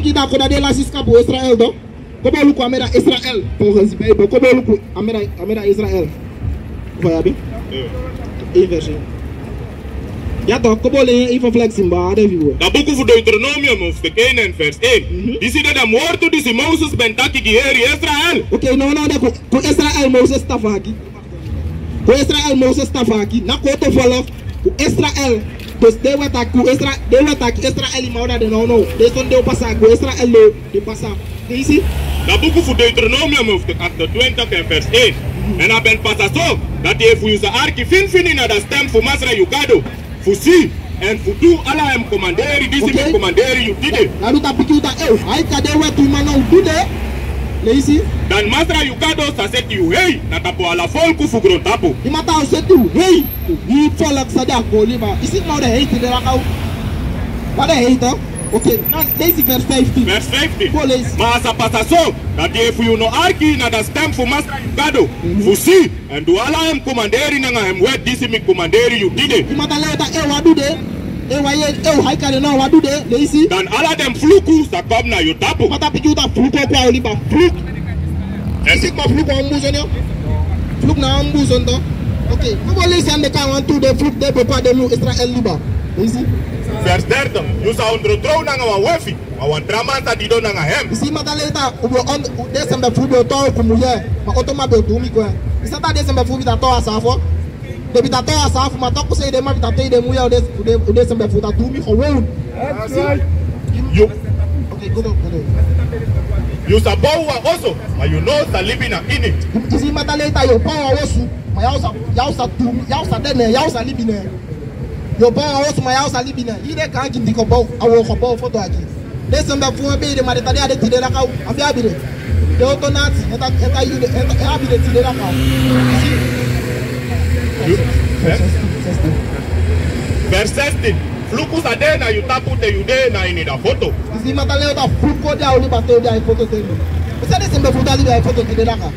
piki da koda de la siska pour Israël do. Kobo luku amera Israël volgens de Bijbel. Kobo luku amera Israël. Voilà bien. Inversion. Ja toch, kobo le even flexing ba de vivo. Da boek van Deuteronomium hoofdstuk 1 en vers 1. Die ziet dat de woord die Moses bent taki geheri Israël. Oké, no ko Israël Moses tafaki. Ko Israël Moses tafaki. Na ko to follow ko Israël. Dus de watak Israël mauda de no. De son de passa ko Israël lo de passa. Ici. Da boek van Deuteronomium hoofdstuk 28 en vers 1. En dan ben passa zo dat je voor je arki fin na da stem voor Masra Yugado. Fusi en futu ala hem commanderi disi me commanderi yutide. Lalu tapi kita ai kadewa tu mana utude. Leisi. Dan Masra Yugado sa seti you hey na tapo ala folku fu gron tapo. Imata o setu hey. Ni folak sada goliba. Isi mau de hey tide rakau. Pada hey to. Okay, now lazy verse 15. Verse 15. Maar sa pasaso dat je voor je no arki na da stem voor Masra Yugado. Fusi en du ala hem commanderi na hem wet disi me commanderi yutide. Imata leta wadude. Haikale no wadude leisi. Dan ala dem fluku sa kom na yotapo. Mata piki uta fluku kwa oliba fluk. Isi kwa fluku ambuzo nyo. Fluk na ambuzo ndo. Okay, kobo leisi ande ka wantu de fluk de bepa de nu Israel liba. Leisi. Vers 30. You sa ondrotrouw na nga wefi. Maar wan tramanta di do na nga hem. Isi mata leta ubo on desembe fubi oto kumuye. Ma otoma be otumi kwa. Isa ta desembe fubi ta to asafo. Debi ta to asafo ma to kuse de ma ta te de muya o desembe futa tumi gewoon. You. Okay, go on. You sa bawa also. Maar you know sa libina in it. Isi mata leta yo bawa osu. Ma yausa tumi, yausa dene, yausa libine. Yo bawa osu ma yausa libine. Ide kan ki ndiko bawa awo ko bawa foto aki. Desembe fuwe be de ma de tade ade tide la kau. Abi abire. De otonati eta yude eta abire tide la kau. Vers 16. Fluku sa de na yutapu te yude na ini da foto. Isi mata leo da fluko dia oli bato dia foto te. Esa desembe futa dia foto tide la kau.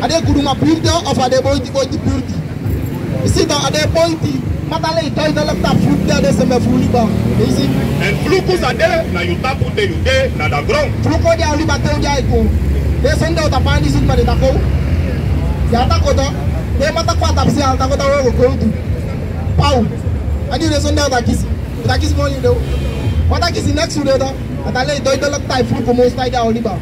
Ade kuduma build of ade boy build. Isi da ade pointi. Matale toy da lapta fluk da desembe fuliba. Isi. En fluku sa de na yutapu te yude na da ground. Fluko dia oli bato dia iko. Desende uta pandi sin ma de tako. Ya takoto, de mata kwata bisi al takoto wo go do. Pau. Ani desende uta kisi mo ni do. Mata kisi next to do. Atale toy da lapta fluko mo stay da oliba.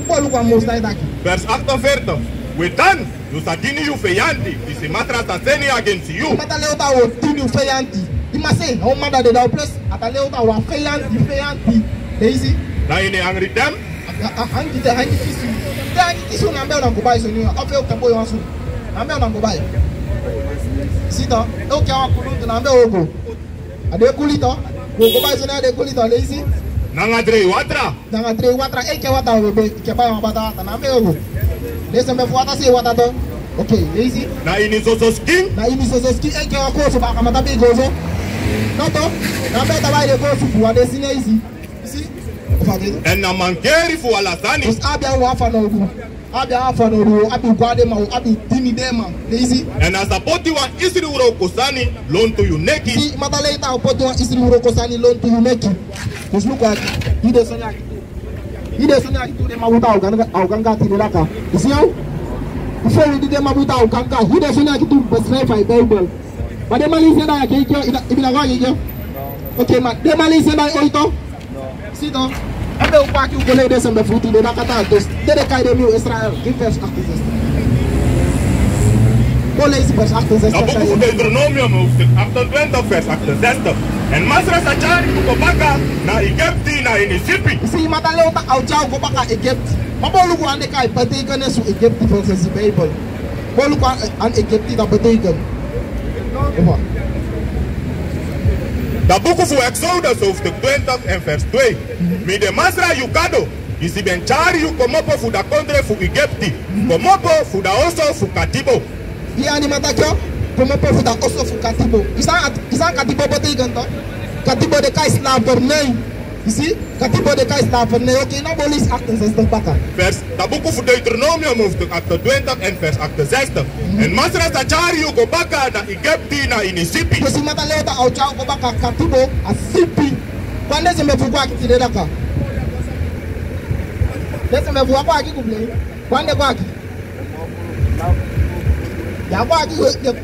Bolu kwa mo stay da ki. Vers 48. We dan you sa dini you feyanti. Disi matra sa seni against you. Matale uta wo dini feyanti. Imase no mada de da plus atale uta wo feyanti. Easy. Na ini angry them. Hangi kisu na mbeo na kubai so ni ofe o kabo yansu na mbeo na kubai sito o ke wa kuluntu na mbeo ogo ade kulito go kubai so na ade kulito leisi na ngadre watra e ke wata ogo ke ba mabata na mbeo ogo lese mbe fuata si wata to okay leisi na ini sososki e ke wa ko so ba kamata be gozo no to na mbeo tabai de go su fuwa de sinezi si. En na mankeri fu alasani. Us abia wa fa no ru. Abi kwade ma abi dini dema. Lazy. En as apoti wa isri uro kosani loan to you neki. Si matale ita apoti wa isri uro kosani loan to you neki. Us look at ide sonya kitu de mabuta au ganga tideraka. Isi yo? Before we did mabuta au ganga, ide sonya kitu besrai fa Bible. Bade mali senda ya kekyo ibina kwa kekyo. Okay ma, de mali senda oito. Sito. Abe upaki ukole desembe futi de nakata dos. Dede kai de mi Israel. Give verse 8. Kole is verse 8. Na boek van Deuteronomium hoofdstuk 28 vers 68. En Masra Sachari ukopaka na Egypti na Inisipi. Si matale uta aucha ukopaka Egypti. Mabolu ko ande kai betekenen su Egypti volgens de Bijbel. Bolu ko an Egypti dat betekent. Da boek van Exodus hoofdstuk 20 en vers 2. Mi de Masra Yugado. Isi ben chari yu komopo fu da kondre fu Egypti. Komopo fu da oso fu katibo. Iya ni matakyo. Komopo fu da oso fu katibo. Isa katibo betekent to. Katibo de kai slavernij. You see? Katibo de kai slaven nee, oké, nou bolis 68 bakken. Vers, dat boek voor Deuteronomium hoofdstuk 28 en vers 68. En Masra Sachari yuko baka na Egypti na Inisipi. Dus iemand alleen dat oudja ook baka katibo a sipi. Wanneer ze me voor kwaki tide daka. Deze me voor kwaki kuble. Wanneer kwaki?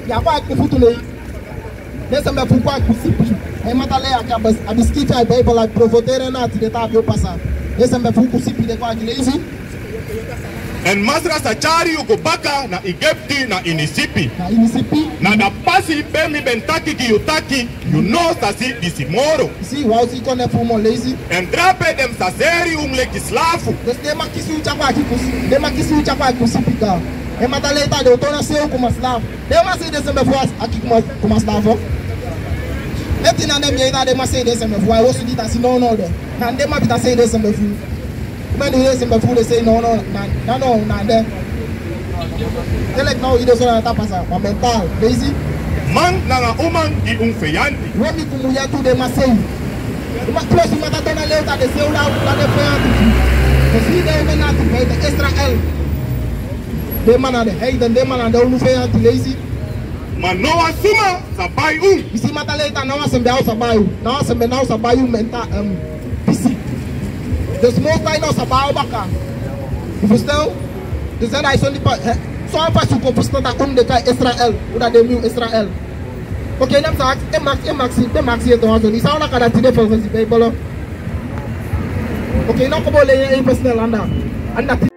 Ya kwaki futu nee. Deze me voor kwaki sipi. Hij moet alleen a biscuit a Bijbel a provoceren na tide ta veel passa. Deze me voor sipi de kwaki lezen. En Masra Sachari yuko baka na Egypti na Inisipi. Na Inisipi. Na da pasi bemi bentaki ki yutaki, you know sasi disimoro. Si, wou si kon even mo lazy. En drape dem saseri umleki slafu. Dus de ma kisi ucha kwa kikusi. De ma kisi ucha kwa kikusi pika. E mata leta de otona seo kuma slav. De ma se de se me fuas aki kuma slavo. Eti na dem ye de ma se de se me fuas. Wosu di ta si no de. Na de ma bita se de se me fu. When you listen before they say no, there. They like now, you don't know that pass a mental, lazy. Man, na woman, di unfeyanti. When you come here to them, I say, you must close him at the later, they say, that they feyanti. You see, they may not pay the Israel. They man are the hate and they man are the unfeyanti, lazy. Man, no one suma, sabai You see, matter later, now I'm the house sabai. Now I'm the house sabai mental, PC. The small time of Sabao Baka. If you still, the said I saw the part. So I'm supposed to go to the guy Israel, or that they knew Israel. Okay, them talk, Max here to answer. It's all like that today for the Bible. Okay, now come on, lay personal under. And that.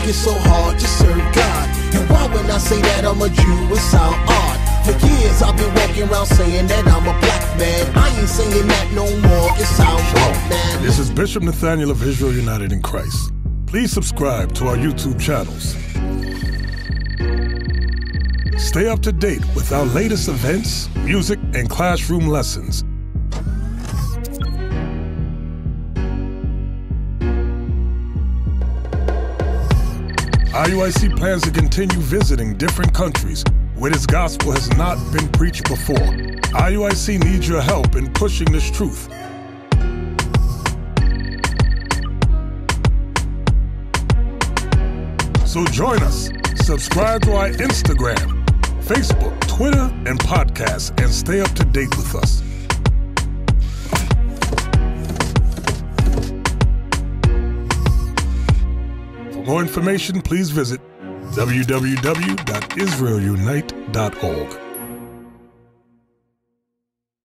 It's so hard to serve God. And why when I say that I'm a Jew, it sound odd. For years I've been walking around saying that I'm a black man. I ain't saying that no more, it sounds wrong, man. This is Bishop Nathaniel of Israel United in Christ. Please subscribe to our YouTube channels. Stay up to date with our latest events, music, and classroom lessons. IUIC plans to continue visiting different countries where this gospel has not been preached before. IUIC needs your help in pushing this truth. So join us. Subscribe to our Instagram, Facebook, Twitter, and podcasts, and stay up to date with us. For more information, please visit www.israelunite.org.